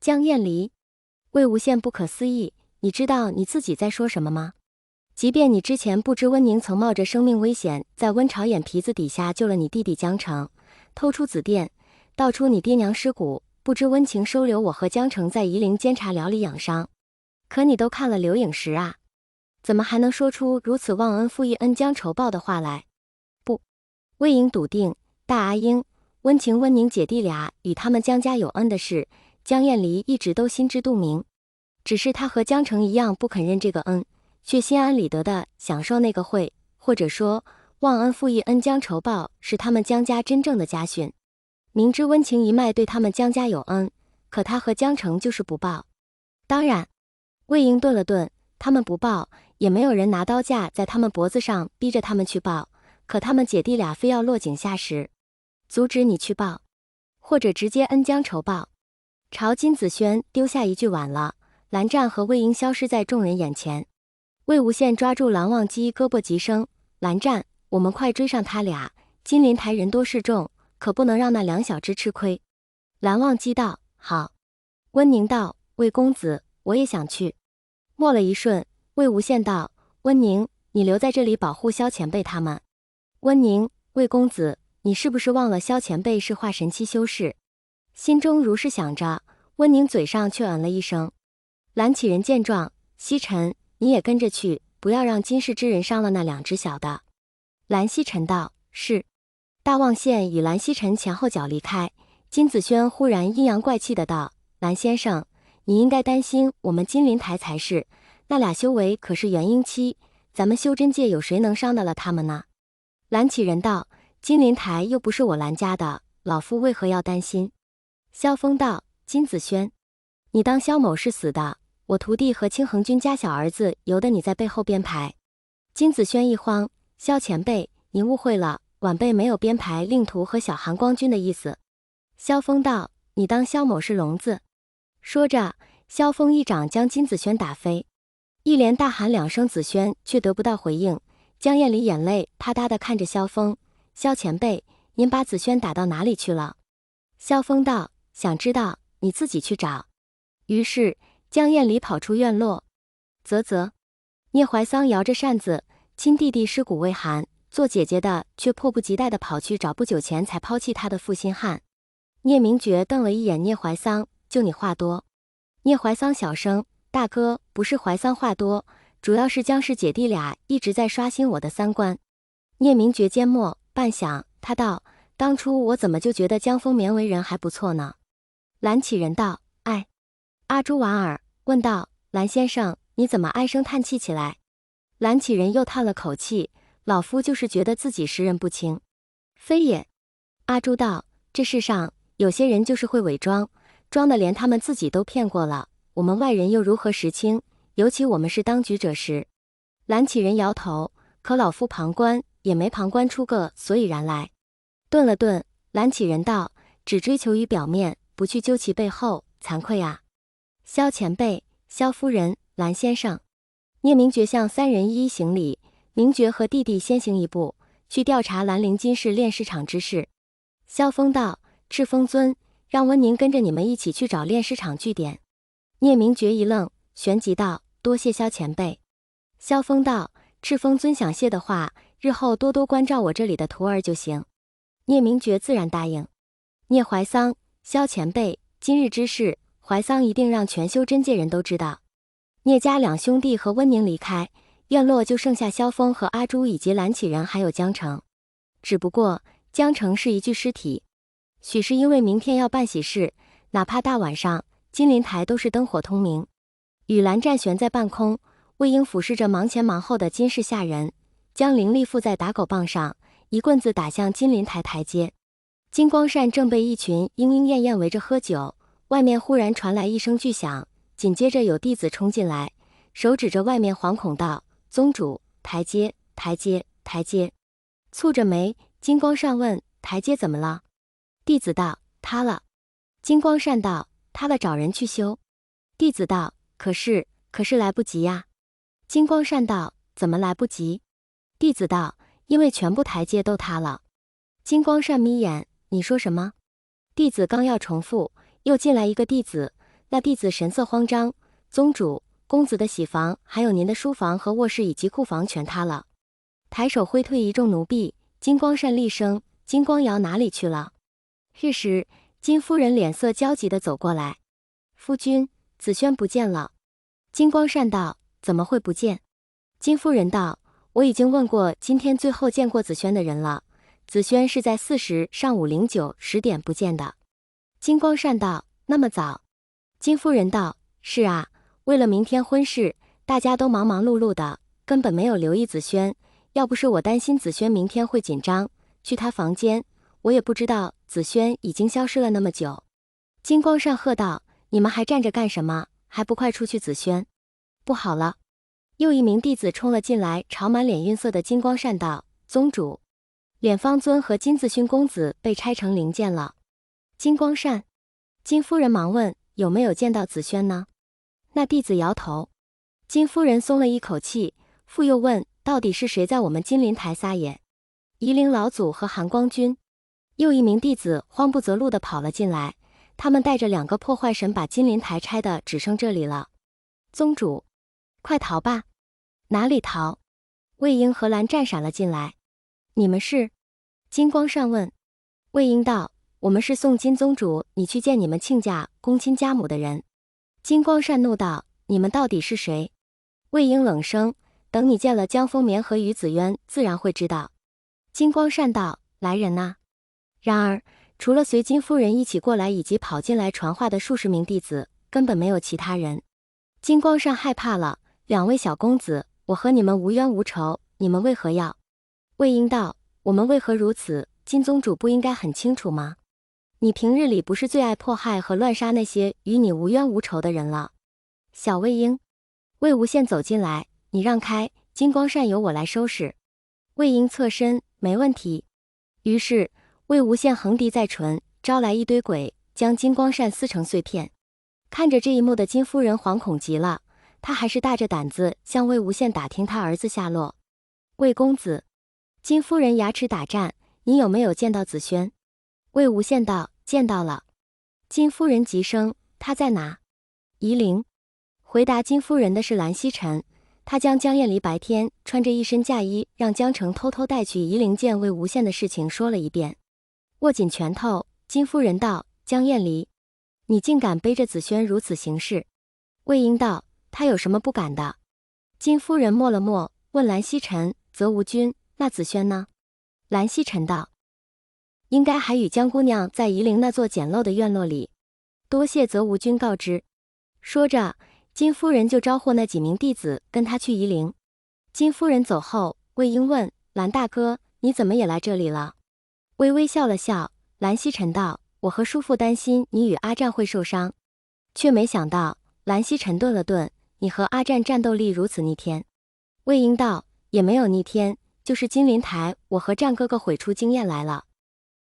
江厌离，魏无羡不可思议，你知道你自己在说什么吗？即便你之前不知温宁曾冒着生命危险，在温朝眼皮子底下救了你弟弟江澄，偷出紫殿，盗出你爹娘尸骨，不知温情收留我和江澄在夷陵监察寮里养伤，可你都看了刘颖时啊，怎么还能说出如此忘恩负义、恩将仇报的话来？不，魏颖笃定，大阿英、温情、温宁姐弟俩与他们江家有恩的事，江厌离一直都心知肚明，只是他和江澄一样不肯认这个恩，却心安理得地享受那个惠，或者说忘恩负义、恩将仇报是他们江家真正的家训。明知温情一脉对他们江家有恩，可他和江澄就是不报。当然，魏婴顿了顿，他们不报，也没有人拿刀架在他们脖子上逼着他们去报，可他们姐弟俩非要落井下石，阻止你去报，或者直接恩将仇报。朝金子轩丢下一句晚了，蓝湛和魏婴消失在众人眼前。魏无羡抓住蓝忘机胳膊急声：蓝湛，我们快追上他俩，金陵台人多势众，可不能让那两小只吃亏。蓝忘机道：好。温宁道：魏公子，我也想去。默了一瞬，魏无羡道：温宁，你留在这里保护萧前辈他们。温宁：魏公子，你是不是忘了萧前辈是化神期修士？心中如是想着，温宁嘴上却嗯了一声。蓝启仁见状：西尘，你也跟着去，不要让金氏之人伤了那两只小的。蓝曦臣道：是。大望县与蓝曦臣前后脚离开，金子轩忽然阴阳怪气的道：蓝先生，你应该担心我们金陵台才是，那俩修为可是元婴期，咱们修真界有谁能伤得了他们呢？蓝启仁道：金陵台又不是我蓝家的，老夫为何要担心？萧峰道：金子轩，你当萧某是死的，我徒弟和清衡君家小儿子由得你在背后编排。金子轩一慌：萧前辈，您误会了，晚辈没有编排令徒和小寒光君的意思。萧峰道：你当萧某是聋子？说着，萧峰一掌将金子轩打飞，一连大喊两声子轩，却得不到回应。江厌离眼泪啪嗒地看着萧峰：萧前辈，您把子轩打到哪里去了？萧峰道：想知道，你自己去找。于是江厌离跑出院落。聂怀桑摇着扇子，亲弟弟尸骨未寒，做姐姐的却迫不及待地跑去找不久前才抛弃他的负心汉。聂明觉瞪了一眼聂怀桑：就你话多。聂怀桑小声：大哥，不是怀桑话多，主要是江氏姐弟俩一直在刷新我的三观。聂明觉缄默半晌，他道：当初我怎么就觉得江丰棉为人还不错呢？蓝启仁道：哎。阿朱莞尔问道：蓝先生，你怎么唉声叹气起来？蓝启仁又叹了口气：老夫就是觉得自己识人不清。非也。阿朱道：这世上有些人就是会伪装，装的连他们自己都骗过了，我们外人又如何识清？尤其我们是当局者时。蓝启仁摇头：可老夫旁观也没旁观出个所以然来。顿了顿，蓝启仁道：只追求于表面，不去究其背后，惭愧啊。萧前辈、萧夫人、蓝先生。聂明觉向三人一一行礼，明觉和弟弟先行一步，去调查兰陵金氏炼尸场之事。萧峰道：赤峰尊，让温宁跟着你们一起去找炼尸场据点。聂明觉一愣，旋即道：多谢萧前辈。萧峰道：赤峰尊想谢的话，日后多多关照我这里的徒儿就行。聂明觉自然答应。聂怀桑：萧前辈，今日之事，怀桑一定让全修真界人都知道。聂家两兄弟和温宁离开，院落就剩下萧峰和阿朱以及蓝启仁还有江澄。只不过江澄是一具尸体，许是因为明天要办喜事，哪怕大晚上金陵台都是灯火通明。雨蓝湛悬在半空，魏婴俯视着忙前忙后的金氏下人，将灵力附在打狗棒上，一棍子打向金陵台台阶。金光善正被一群莺莺燕燕围着喝酒，外面忽然传来一声巨响，紧接着有弟子冲进来，手指着外面惶恐道：宗主，台阶，台阶，台阶。蹙着眉，金光善问：台阶怎么了？弟子道：塌了。金光善道：塌了找人去修。弟子道：可是来不及呀。金光善道：怎么来不及？弟子道：因为全部台阶都塌了。金光善眯眼：你说什么？弟子刚要重复，又进来一个弟子，那弟子神色慌张，宗主，公子的喜房，还有您的书房和卧室以及库房全塌了。抬手挥退一众奴婢，金光善厉声：金光瑶哪里去了？这时，金夫人脸色焦急地走过来，夫君，子轩不见了。金光善道：怎么会不见？金夫人道：我已经问过今天最后见过子轩的人了，子轩是在4时上午09、10点不见的。金光善道：那么早？金夫人道：是啊，为了明天婚事，大家都忙忙碌碌的，根本没有留意子轩。要不是我担心子轩明天会紧张，去他房间，我也不知道子轩已经消失了那么久。金光善喝道：你们还站着干什么？还不快出去子轩！不好了！又一名弟子冲了进来，朝满脸晕色的金光善道：宗主，敛方尊和金自勋公子被拆成零件了。金光善，金夫人忙问：有没有见到子轩呢？那弟子摇头。金夫人松了一口气，复又问：到底是谁在我们金陵台撒野？夷陵老祖和韩光君。又一名弟子慌不择路地跑了进来，他们带着2个破坏神把金陵台拆的只剩这里了。宗主，快逃吧！哪里逃？魏婴和兰战闪了进来。你们是？金光善问。魏婴道：我们是送金宗主你去见你们亲家公亲家母的人。金光善怒道：你们到底是谁？魏婴冷声：等你见了江风眠和于子渊，自然会知道。金光善道：来人呐！然而除了随金夫人一起过来以及跑进来传话的数十名弟子，根本没有其他人。金光善害怕了：2位小公子，我和你们无冤无仇，你们为何要？魏婴道：我们为何如此，金宗主不应该很清楚吗？你平日里不是最爱迫害和乱杀那些与你无冤无仇的人了？小魏婴，魏无羡走进来，你让开，金光善由我来收拾。魏婴侧身，没问题。于是魏无羡横笛在唇，招来一堆鬼，将金光善撕成碎片。看着这一幕的金夫人惶恐极了，她还是大着胆子向魏无羡打听他儿子下落。魏公子，金夫人牙齿打颤，你有没有见到子轩？魏无羡道：见到了。金夫人急声：他在哪？夷陵。回答金夫人的是蓝曦臣，他将江厌离白天穿着一身嫁衣让江澄偷偷带去夷陵见魏无羡的事情说了一遍。握紧拳头，金夫人道：江厌离，你竟敢背着子轩如此行事？魏婴道：他有什么不敢的？金夫人默了默，问蓝曦臣：泽无君，那子轩呢？蓝曦臣道：应该还与江姑娘在夷陵那座简陋的院落里，多谢泽无君告知。说着，金夫人就招呼那几名弟子跟他去夷陵。金夫人走后，魏婴问：蓝大哥，你怎么也来这里了？微微笑了笑，蓝曦臣道：我和叔父担心你与阿战会受伤，却没想到。蓝曦臣顿了顿：你和阿战战斗力如此逆天。魏婴道：也没有逆天，就是金陵台我和战哥哥毁出经验来了。